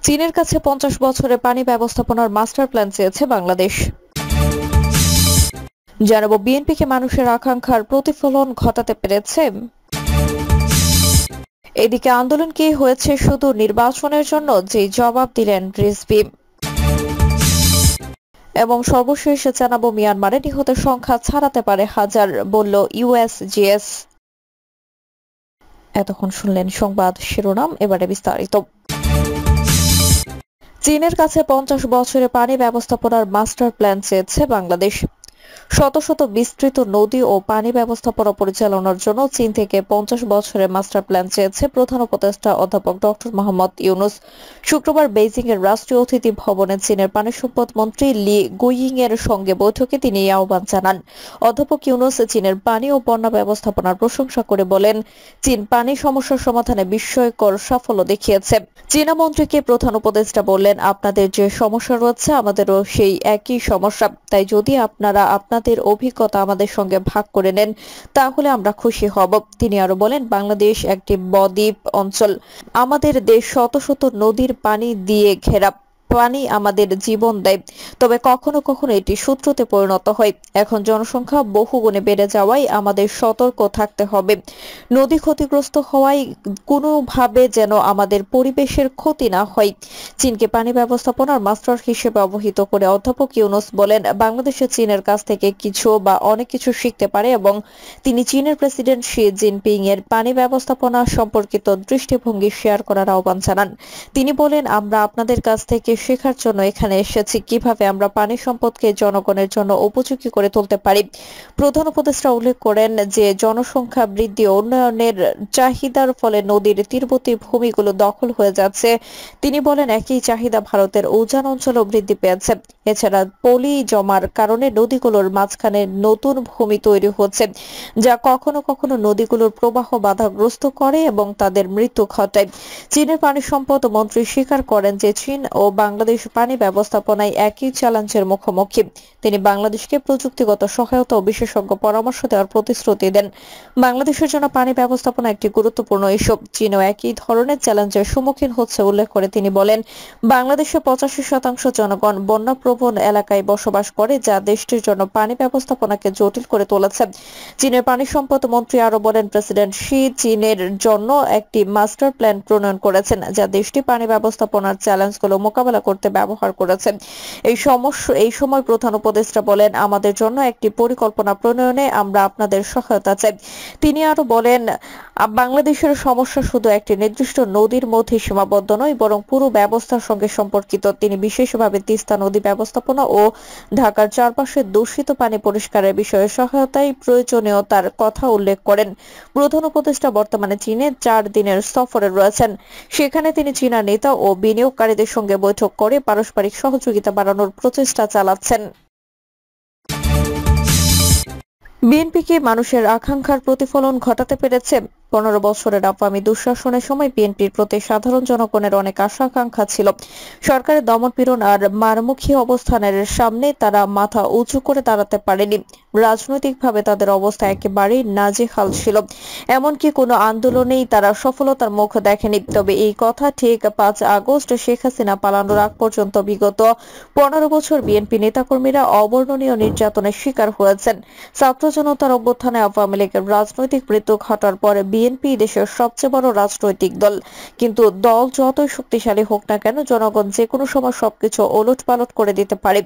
চীনের কাছে 50 বছরে পানি ব্যবস্থাপনার মাস্টার প্ল্যান চেয়েছে বাংলাদেশ। জানাবো বিএনপিকে মানুষের আকাঙ্ক্ষার প্রতিফলন ঘটাতে পেরেছে। এদিকে আন্দোলন কি হয়েছে শুধু নির্বাচনের জন্য, যে জবাব দিলেন রিজভী। এবং সর্বশেষ জানাবো মিয়ানমারে নিহতের সংখ্যা ছাড়াতে পারে হাজার, বলল ইউএসজিএস। এতক্ষণ শুনলেন সংবাদ শিরোনাম, এবারে বিস্তারিত। চীনের কাছে 50 বছরে পানি ব্যবস্থাপনার মাস্টার প্ল্যান চেয়েছে বাংলাদেশ। শত শত বিস্তৃত নদী ও পানি ব্যবস্থাপনা পরিচালনার জন্য চীন থেকে 50 বছরের মাস্টার প্ল্যান চেয়েছে প্রধান উপদেষ্টা অধ্যাপক ডক্টর মোহাম্মদ ইউনুস। শুক্রবার বেইজিং এর রাষ্ট্রীয় অতিথি ভবনে চীনের পানি সম্পদ মন্ত্রী লি গুইয়িং এর সঙ্গে বৈঠকে তিনি এই আহ্বান জানান। অধ্যাপক ইউনুস চীনের পানি ও বন্যা ব্যবস্থাপনার প্রশংসা করে বলেন, চীন পানি সমস্যার সমাধানে বিস্ময়কর সাফল্য দেখিয়েছে। চীনা মন্ত্রীকে প্রধান উপদেষ্টা বললেন, আপনাদের যে সমস্যা রয়েছে আমাদেরও সেই একই সমস্যা, তাই যদি আপনারা আপনাদের অভিজ্ঞতা আমাদের সঙ্গে ভাগ করে নেন তাহলে আমরা খুশি হব। তিনি আরো বলেন, বাংলাদেশ একটি বদ্বীপ অঞ্চল, আমাদের দেশ শত শত নদীর পানি দিয়ে ঘেরা। পানি আমাদের জীবন দেয়, তবে কখনো কখনো এটি শত্রুতে পরিণত হয়। এখন জনসংখ্যা বহুগুণে বেড়ে যাওয়ায় আমাদের সতর্ক থাকতে হবে। নদী ক্ষতিগ্রস্ত হওয়ায় কোনোভাবে যেন আমাদের পরিবেশের ক্ষতি না হয়। চীনকে পানি ব্যবস্থাপনার মাস্টার হিসেবে অবহিত করে অধ্যাপক ইউনুস বলেন, বাংলাদেশ চীনের কাছ থেকে কিছু বা অনেক কিছু শিখতে পারে এবং তিনি চীনের প্রেসিডেন্ট শি জিনপিং এর পানি ব্যবস্থাপনা সম্পর্কিত দৃষ্টিভঙ্গি শেয়ার করার আহ্বান জানান। তিনি বলেন, আমরা আপনাদের কাছ থেকে শেখার জন্য এখানে এসেছি কিভাবে আমরা পানি সম্পদকে জনগণের জন্য উপযোগী করে তুলতে পারি। প্রধান উপদেষ্টা উল্লেখ করেন যে জনসংখ্যা বৃদ্ধি ও উন্নয়নের চাহিদার ফলে নদীর তীরবর্তী ভূমিগুলো দখল হয়ে যাচ্ছে। তিনি বলেন, একই চাহিদা ভারতের উজান অঞ্চলেও বৃদ্ধি পেয়েছে। এছাড়া পলি জমার কারণে নদীগুলোর মাঝখানে নতুন ভূমি তৈরি হচ্ছে, যা কখনো কখনো নদীগুলোর প্রবাহ বাধাগ্রস্ত করে এবং তাদের মৃত্যু ঘটায়। চীনের পানি সম্পদ মন্ত্রী স্বীকার করেন যে চীন ও বাংলাদেশ পানি ব্যবস্থাপনায় একই চ্যালেঞ্জের মুখোমুখি। তিনি বাংলাদেশকে প্রযুক্তিগত সহায়তা ও বিশেষজ্ঞ পরামর্শ দেওয়ার প্রতিশ্রুতি দেন। বাংলাদেশের জন্য পানি ব্যবস্থাপনা একটি গুরুত্বপূর্ণ ইস্যু। চীনও একই ধরনের চ্যালেঞ্জের সম্মুখীন হচ্ছে উল্লেখ করে তিনি বলেন, বাংলাদেশের 85% জনগণ বন্যাপ্রবণ এলাকায় বসবাস করে, যা দেশটির জন্য পানি ব্যবস্থাপনাকে জটিল করে তুলেছে। চীনের পানি সম্পদ মন্ত্রী আরো বলেন, প্রেসিডেন্ট শি চীনের জন্য একটি মাস্টার প্ল্যান প্রণয়ন করেছেন, যা দেশটি পানি ব্যবস্থাপনার চ্যালেঞ্জগুলো মোকাবেলা করতে ব্যবহার করেছে। এই সময় প্রধান উপদেষ্টা বলেন, আমাদের জন্য একটি পরিকল্পনা প্রণয়নে আমরা আপনাদের সহায়তা চাই। তিনি আরো বলেন, বাংলাদেশের সমস্যা শুধু একটি নির্দিষ্ট নদীর মধ্যে সীমাবদ্ধ নয়, বরং পুরো ব্যবস্থার সঙ্গে সম্পর্কিত। তিনি বিশেষভাবে তিস্তা নদী ব্যবস্থাপনা ও ঢাকার চারপাশে দূষিত পানি পরিষ্কারের বিষয়ে সহায়তায় প্রয়োজনীয়তার কথা উল্লেখ করেন। প্রধান উপদেষ্টা বর্তমানে চীনে 4 দিনের সফরে রয়েছেন। সেখানে তিনি চীনা নেতা ও বিনিয়োগকারীদের সঙ্গে বৈঠক করে পারস্পরিক সহযোগিতা বাড়ানোর প্রচেষ্টা চালাচ্ছেন। বিএনপিকে মানুষের আকাঙ্ক্ষার প্রতিফলন ঘটাতে পেরেছে। 15 বছরের আওয়ামী দুঃশাসনের সময় বিএনপির প্রতি সাধারণ জনগণের অনেক আশা আকাঙ্ক্ষা ছিল। সরকারের দমনপীড়ন আর মারমুখী অবস্থানের সামনে তারা মাথা উঁচু করে দাঁড়াতে পারেনি। রাজনৈতিকভাবে তাদের অবস্থা একেবারেই নাজেহাল ছিল। এমনকি কোনো আন্দোলনেই তারা সফলতার মুখ দেখেনি। তবে এই কথা ঠিক 5 আগস্ট শেখ হাসিনা পালানোর আগ পর্যন্ত বিগত 15 বছর বিএনপি নেতাকর্মীরা অবর্ণনীয় নির্যাতনের শিকার হয়েছেন। ছাত্র জনতার অভ্যুত্থানে আওয়ামী লীগের রাজনৈতিক মৃত্যু ঘটার পরে বিএনপি দেশের সবচেয়ে বড় রাজনৈতিক দল। কিন্তু দল যতই শক্তিশালী হোক না কেন, জনগণ যে কোনো সময় সবকিছু ওলটপালট করে দিতে পারে।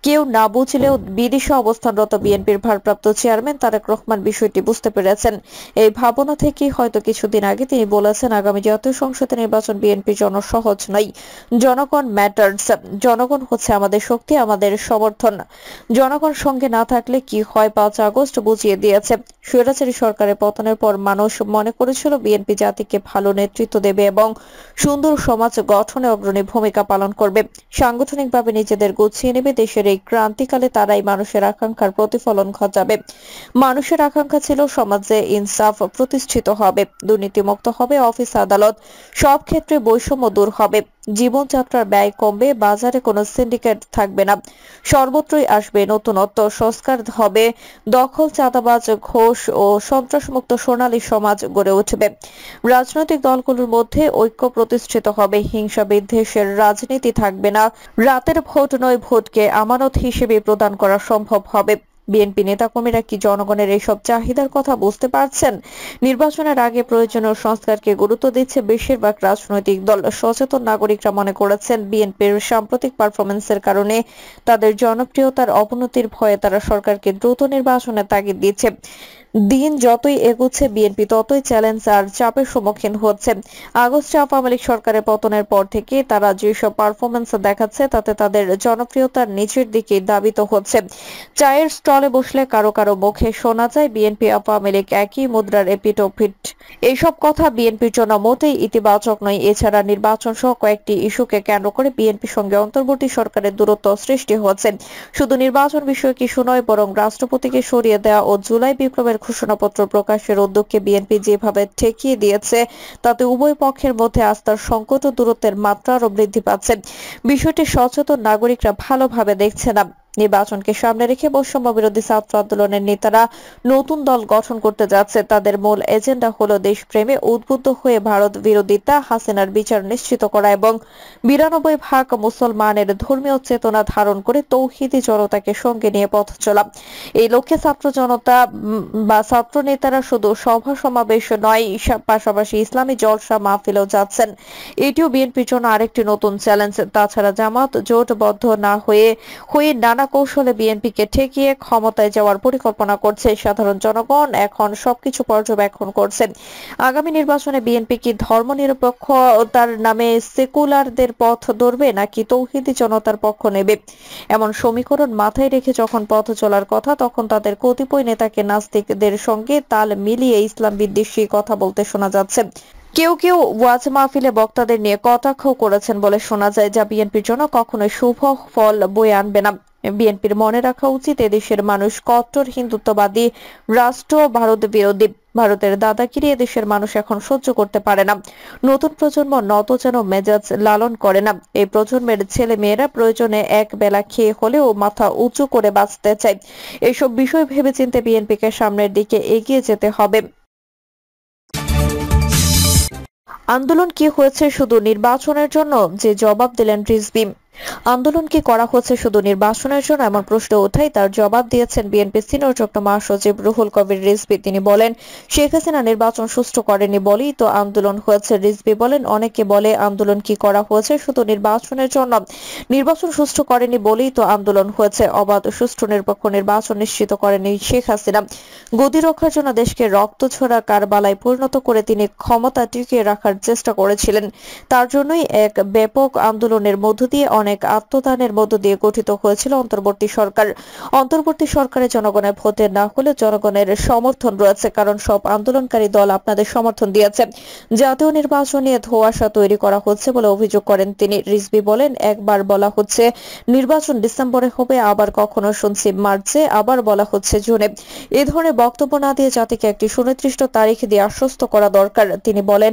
কেউ না বুঝলেও বিদেশে অবস্থানরত বিএনপির ভারপ্রাপ্ত চেয়ারম্যান তারেক রহমান বিষয়টি বুঝতে পেরেছেন। এই ভাবনা থেকেই হয়তো কিছুদিন আগে তিনি বলেছেন, আগামী জাতীয় সংসদের নির্বাচন বিএনপির জন্য সহজ নয়। জনগণ ম্যাটার্স। জনগণ হচ্ছে আমাদের শক্তি, আমাদের সমর্থন। জনগণ সঙ্গে না থাকলে কি হয় 5 আগস্ট বুঝিয়ে দিয়েছে। স্বৈরাচারী সরকারের পতনের পর মানুষ মনে করেছিল বিএনপি জাতিকে ভালো নেতৃত্ব দেবে এবং সুন্দর সমাজ গঠনে অগ্রণী ভূমিকা পালন করবে, সাংগঠনিকভাবে নিজেদের গুছিয়ে নেবে। দেশের এই ক্রান্তিকালে তারাই মানুষের আকাঙ্ক্ষার প্রতিফলন ঘটাবে। মানুষের আকাঙ্ক্ষা ছিল সমাজে ইনসাফ প্রতিষ্ঠিত হবে, দুর্নীতিমুক্ত হবে অফিস আদালত, সব ক্ষেত্রে বৈষম্য দূর হবে। জীবনযাত্রার ব্যয় কমবে, বাজারে কোনো সিন্ডিকেট থাকবে না, সর্বত্রই আসবে নতুনত্ব, সংস্কার হবে, দখল, চাঁদাবাজ, ঘোষ ও সন্ত্রাসমুক্ত সোনালী সমাজ গড়ে উঠবে। রাজনৈতিক দলগুলোর মধ্যে ঐক্য প্রতিষ্ঠিত হবে, হিংসা বিদ্বেষের রাজনীতি থাকবে না, রাতের ভোট নয়, ভোটকে আমানত হিসেবে প্রদান করা সম্ভব হবে। বিএনপি নেতাকর্মীরা কি জনগণের এইসব চাহিদার কথা বুঝতে পারছেন? নির্বাচনের আগে প্রয়োজনীয় সংস্কারকে গুরুত্ব দিচ্ছে বেশিরভাগ রাজনৈতিক দল। সচেতন নাগরিকরা মনে করেছেন বিএনপির সাম্প্রতিক পারফরমেন্সের কারণে তাদের জনপ্রিয়তার অবনতির ভয়ে তারা সরকারকে দ্রুত নির্বাচনের তাগিদ দিচ্ছে। দিন যতই এগোচ্ছে বিএনপি ততই চ্যালেঞ্জ আর চাপের সম্মুখীন হচ্ছে। আগস্টে আওয়ামী লীগ সরকারের পতনের পর থেকে তারা যেসব পারফরমেন্স দেখাচ্ছে তাতে তাদের জনপ্রিয়তার নিচের দিকে দাবিত হচ্ছে। চায়ের স্টলে বসলে কারো কারো মুখে শোনা যায় বিএনপি আওয়ামী লীগ একই মুদ্রার এপিঠ-ওপিঠ। এইসব কথা বিএনপির জন্য মোটেই ইতিবাচক নয়। এছাড়া নির্বাচন সহ কয়েকটি ইস্যুকে কেন্দ্র করে বিএনপির সঙ্গে অন্তর্বর্তী সরকারের দূরত্ব সৃষ্টি হচ্ছে। শুধু নির্বাচন বিষয়ক ইস্যু নয়, বরং রাষ্ট্রপতিকে সরিয়ে দেওয়া ও জুলাই বিপ্লবের ঘোষণাপত্র প্রকাশের উদ্যোগকে বিএনপি যেভাবে ঠেকিয়ে দিয়েছে তাতে উভয় পক্ষের মধ্যে আস্থার সংকট ও দূরত্বের মাত্রা আরও বৃদ্ধি পাচ্ছে। বিষয়টি সচেতন নাগরিকরা ভালোভাবে দেখছে না। নির্বাচনকে সামনে রেখে বৈষম্য বিরোধী ছাত্র আন্দোলনের নেতারা নতুন দল গঠন করতে যাচ্ছে। তাদের মূল এজেন্ডা হলো দেশপ্রেমে উদ্বুদ্ধ হয়ে ভারত বিরোধিতা, হাসিনার বিচার নিশ্চিত করা এবং ৯২% মুসলমানের ধর্মীয় চেতনা ধারণ করে তৌহিদি জনতাকে সঙ্গে নিয়ে পথ চলা। এই লক্ষ্যে ছাত্র জনতা বা ছাত্র নেতারা শুধু সভা সমাবেশ নয়, পাশাপাশি ইসলামী জলসা মাহফিলেও যাচ্ছেন। এটিও বিএনপির জন্য আরেকটি নতুন চ্যালেঞ্জ। তাছাড়া জামাত জোটবদ্ধ না হয়ে নানা কৌশলে বিএনপিকে ঠেকিয়ে ক্ষমতায় যাওয়ার পরিকল্পনা করছে। সাধারণ জনগণ এখন সবকিছু পর্যবেক্ষণ করছে। আগামী নির্বাচনে বিএনপি কি ধর্মনিরপেক্ষতার নামে সেকুলারদের পথ ধরবে নাকি তৌহিদি জনতার পক্ষ নেবে? এমন সমীকরণ মাথায় রেখে যখন পথ চলার কথা তখন তাদের কতিপয় নেতাকে নাস্তিকদের সঙ্গে তাল মিলিয়ে ইসলাম বিদ্বেষী কথা বলতে শোনা যাচ্ছে। কেউ কেউ ওয়াজ মাহফিলে বক্তাদের নিয়ে কটাক্ষ করেছেন বলে শোনা যায়, যা বিএনপির জন্য কখনোই শুভ ফল বয়ে আনবে না। বিএনপির মনে রাখা উচিত এদেশের মানুষ কট্টর হিন্দুত্ববাদী, রাষ্ট্র ভারত বিরোধী। ভারতের দাদাগিরি এদেশের মানুষ এখন সহ্য করতে পারে না। নতুন প্রজন্ম নতজানো মেজাজ লালন করে না। এই প্রজন্মের ছেলে মেয়েরা প্রয়োজনে এক বেলা খেয়ে হলেও মাথা উঁচু করে বাঁচতে চায়। এইসব বিষয় ভেবেচিন্তে বিএনপিকে সামনের দিকে এগিয়ে যেতে হবে। আন্দোলন কি হয়েছে শুধু নির্বাচনের জন্য, যে জবাব দিলেন রিজভী। আন্দোলন কি করা হচ্ছে শুধু নির্বাচনের জন্য, এমন প্রশ্ন ওঠাই তার জবাব দিয়েছেন বিএনপি সিনিয়র যুগ্ম মহাসচিব রুহুল কবির রিজভী। তিনি বলেন, শেখ হাসিনা নির্বাচন সুষ্ঠু করেনি বলেই তো আন্দোলন হয়েছে। রিজভী বলেন, অনেকে বলে আন্দোলন কি করা হয়েছে শুধু নির্বাচনের জন্য, নির্বাচন সুষ্ঠু করেনি বলেই তো আন্দোলন হয়েছে। অবাধ, সুষ্ঠু, নিরপেক্ষ নির্বাচন নিশ্চিত করেনি শেখ হাসিনা। গদি রক্ষার জন্য দেশকে রক্তঝরা কারবালায় পরিণত করে তিনি ক্ষমতা টিকিয়ে রাখার চেষ্টা করেছিলেন। তার জন্যই এক ব্যাপক আন্দোলনের মধ্য দিয়ে, অনেক আত্মদানের মধ্য দিয়ে গঠিত হয়েছিল অন্তর্বর্তী সরকার। অন্তর্বর্তী সরকারে জনগণের ভোটে না হলে জনগণের সমর্থন রয়েছে, কারণ সব আন্দোলনকারী দল আপনাদের সমর্থন দিয়েছে। জাতীয় নির্বাচন নিয়ে ধোঁয়াশা তৈরি করা হচ্ছে বলে অভিযোগ করেন তিনি। রিজভী বলেন, একবার বলা হচ্ছে নির্বাচন ডিসেম্বরে হবে, আবার কখনো শুনছি মার্চে, আবার বলা হচ্ছে জুনে। এ ধরনের বক্তব্য না দিয়ে জাতিকে একটি সুনির্দিষ্ট তারিখ দিয়ে আশ্বস্ত করা দরকার। তিনি বলেন,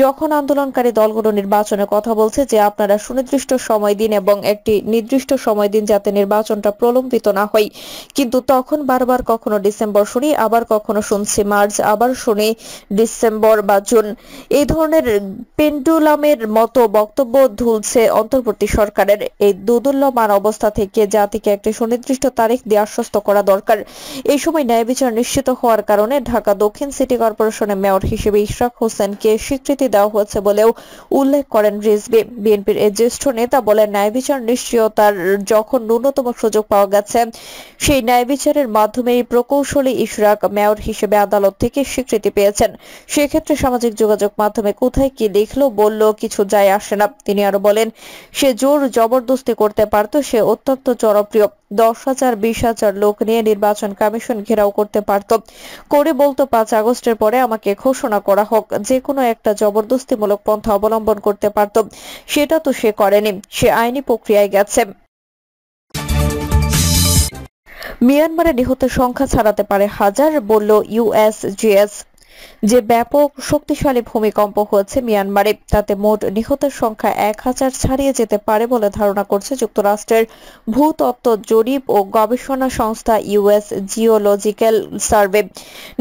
যখন আন্দোলনকারী দলগুলো নির্বাচনের কথা বলছে যে আপনারা সুনির্দিষ্ট সময় দিন এবং একটি নির্দিষ্ট সময় দিন যাতে নির্বাচনটা প্রলম্বিত না হয়, কিন্তু তখন বারবার কখনো ডিসেম্বর শুনি, আবার কখনো শুনছি মার্চ, আবার শুনি ডিসেম্বর বা জুন। এই ধরনের পেন্ডুলামের মতো বক্তব্য ঝুলছে অন্তর্বর্তী সরকারের। এই দোদুল্যমান অবস্থা থেকে জাতিকে একটি সুনির্দিষ্ট তারিখ দিয়ে আশ্বস্ত করা দরকার। এই সময় ন্যায় বিচার নিশ্চিত হওয়ার কারণে ঢাকা দক্ষিণ সিটি কর্পোরেশনের মেয়র হিসেবে ইশরাক হোসেনকে স্বীকৃতি দেওয়া হয়েছে বলেও উল্লেখ করেন রিজভী। বিএনপির এই জ্যেষ্ঠ নেতা বলেন, ন্যায় বিচার নিশ্চয়তার যখন ন্যূনতম সুযোগ পাওয়া গেছে, সেই ন্যায় বিচারের মাধ্যমেই প্রকৌশলী ইশরাক মেয়র হিসেবে আদালত থেকে স্বীকৃতি পেয়েছেন। সেক্ষেত্রে সামাজিক যোগাযোগ মাধ্যমে কোথায় কি লিখলো বলল কিছু যায় আসে না। তিনি আরো বলেন, সে জোর জবরদস্তি করতে পারত, সে অত্যন্ত জনপ্রিয়, 10,000 20,000 লোক নিয়ে নির্বাচন কমিশন ঘেরাও করতে পারত, করে বলতো 5 আগস্টের পরে আমাকে ঘোষণা করা হোক, যে কোনো একটা জবরদস্তিমূলক পন্থা অবলম্বন করতে পারত। সেটা তো সে করেনি, সে আইনি প্রক্রিয়ায় গেছে। মিয়ানমারে নিহতের সংখ্যা ছাড়াতে পারে হাজার, বলল ইউএসজিএস। যে ব্যাপক শক্তিশালী ভূমিকম্প হয়েছে মিয়ানমারে, তাতে মোট নিহতের সংখ্যা 1000 ছাড়িয়ে যেতে পারে বলে ধারণা করছে যুক্তরাষ্ট্রের ভূতত্ত্ব জরিপ ও গবেষণা সংস্থা ইউএস জিওলজিক্যাল সার্ভে।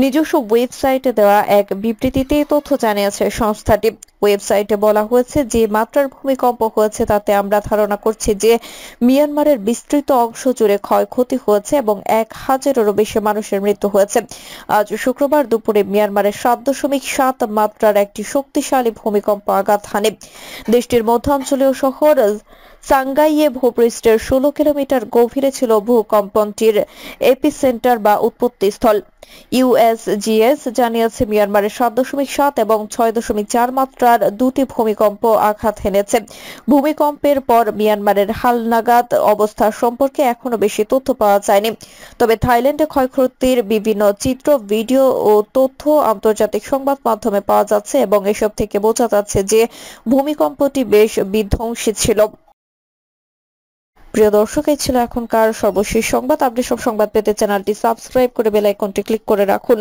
নিজস্ব ওয়েবসাইটে দেওয়া এক বিবৃতিতে এই তথ্য জানিয়েছে সংস্থাটি। ওয়েবসাইটে বলা হয়েছে, যে মাত্রার ভূমিকম্প হয়েছে তাতে আমরা ধারণা করছি যে মিয়ানমারের বিস্তৃত অংশ জুড়ে ক্ষয়ক্ষতি হয়েছে এবং 1000-এরও বেশি মানুষের মৃত্যু হয়েছে। আজ শুক্রবার দুপুরে মিয়ানমারের 7.7 মাত্রার একটি শক্তিশালী ভূমিকম্প আঘাত হানে। দেশটির মধ্যাঞ্চলীয় শহর সাংগাইয়ে ভূপৃষ্ঠের 16 কিলোমিটার গভীরে ছিল ভূকম্পনটির এপিসেন্টার বা উৎপত্তিস্থল। ইউএসজিএস জানিয়েছে মিয়ানমারের 7.7 এবং 6.4 মাত্রার দুটি ভূমিকম্প আঘাত হেনেছে। ভূমিকম্পের পর মিয়ানমারের হালনাগাদ অবস্থা সম্পর্কে এখনো বেশি তথ্য পাওয়া যায়নি। তবে থাইল্যান্ডে ক্ষয়ক্ষতির বিভিন্ন চিত্র, ভিডিও ও তথ্য আন্তর্জাতিক সংবাদ মাধ্যমে পাওয়া যাচ্ছে এবং এসব থেকে বোঝা যাচ্ছে যে ভূমিকম্পটি বেশ বিধ্বংসী ছিল। প্রিয় দর্শক, এই ছিল এখনকার সর্বশেষ সংবাদ। আপনি সব সংবাদ পেতে চ্যানেলটি সাবস্ক্রাইব করে বেল আইকনটি ক্লিক করে রাখুন।